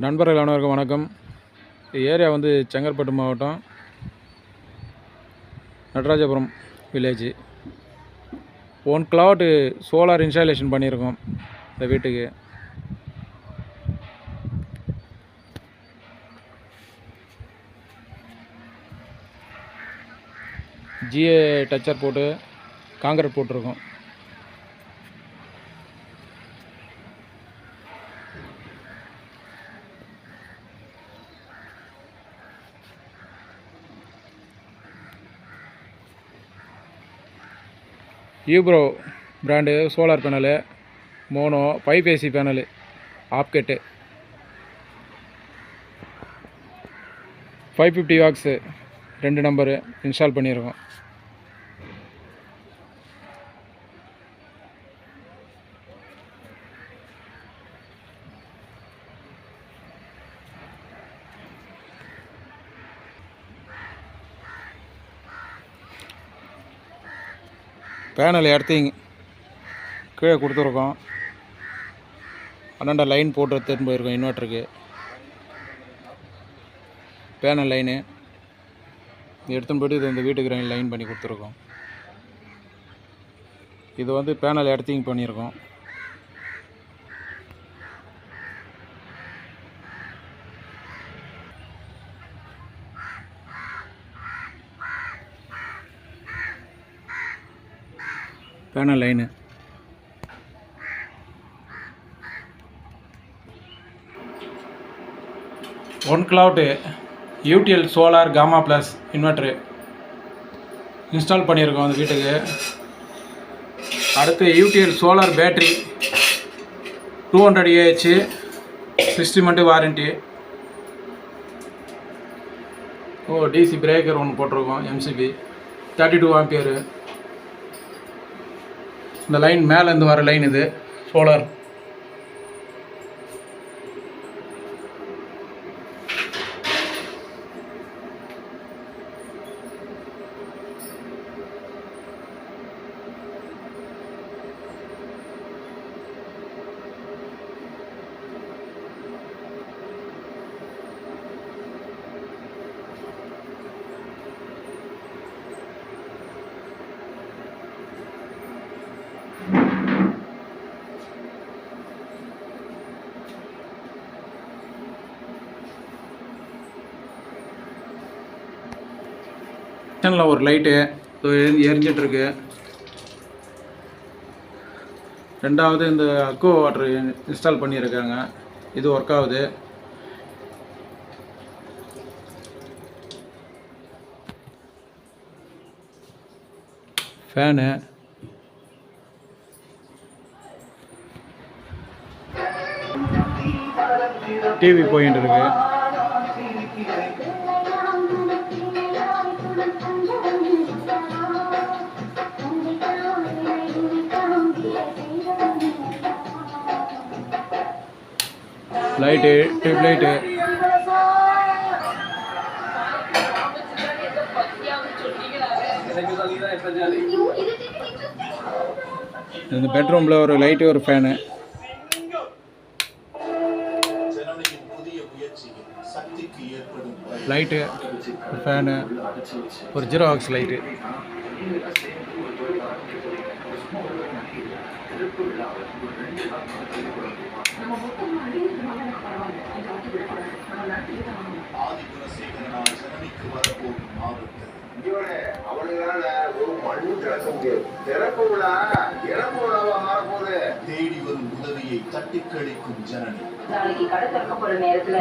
நண்பர்கள் அனைவருக்கும் வணக்கம். ஏரியா வந்து செங்கல்பட்டு மாவட்டம் Natarajapuram village. 1 kilowatt solar installation பண்ணியிருக்கோம் இந்த வீட்டுக்கு. ஜிஏ டச்சர் போட்டு காங்கிரீட் போட்டிருக்கோம். யூப்ரோ brand solar panel, mono 5 AC panel, ஆப்கெட்டு 550 வாட்ஸு 2 நம்பரு இன்ஸ்டால் பண்ணியிருக்கோம். பேனல் எர்த்திங் கீழே கொடுத்துருக்கோம். 12 லைன் போட்டு எடுத்துகிட்டு போயிருக்கோம் இன்வெர்ட்டருக்கு. பேனல் லைனு எடுத்துன்னு போய்ட்டு இது இந்த வீட்டுக்கு லைன் பண்ணி கொடுத்துருக்கோம். இது வந்து பேனல் எர்த்திங் பண்ணியிருக்கோம். Panel line one kilowatt UTL solar comma plus inverter install பண்ணியிருக்கோம் அந்த வீட்டுக்கு. அடுத்து UTL solar battery 200 AH 60 month warranty. DC breaker ஒன்று போட்டிருக்கோம். MCB 32 ampere. இந்த லைன் மேலேருந்து வர லைன் இது சோலார். கிச்சனில் ஒரு லைட்டு எரிஞ்சிட்ருக்கு. ரெண்டாவது இந்த அக்வா வாட்டர் இன்ஸ்டால் பண்ணியிருக்காங்க. இது ஒர்க் ஆகுது. ஃபேனு, டிவி போயிட்டு இருக்கு. லைட்டு, டியூப் லைட்டு, இந்த பெட்ரூமில் ஒரு லைட்டு, ஒரு ஃபேனு. லைட்டு, ஒரு ஃபேனு, ஒரு ஜீரோவாக்ஸ் லைட்டு.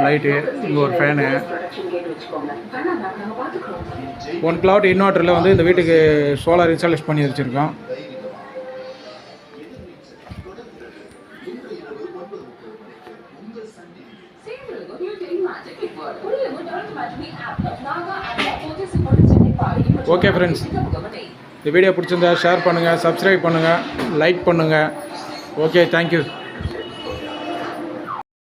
லைட்டு, இங்கே ஒரு ஃபேனு. 1 கிலோவாட் இன்வெர்ட்டரில் வந்து இந்த வீட்டுக்கு சோலார் இன்ஸ்டாலேஷன் பண்ணி வச்சுருக்கோம். ஓகே ஃப்ரெண்ட்ஸ், இந்த வீடியோ பிடிச்சிருந்தா ஷேர் பண்ணுங்கள், சப்ஸ்கிரைப் பண்ணுங்கள், லைக் பண்ணுங்கள். Okay, thank you.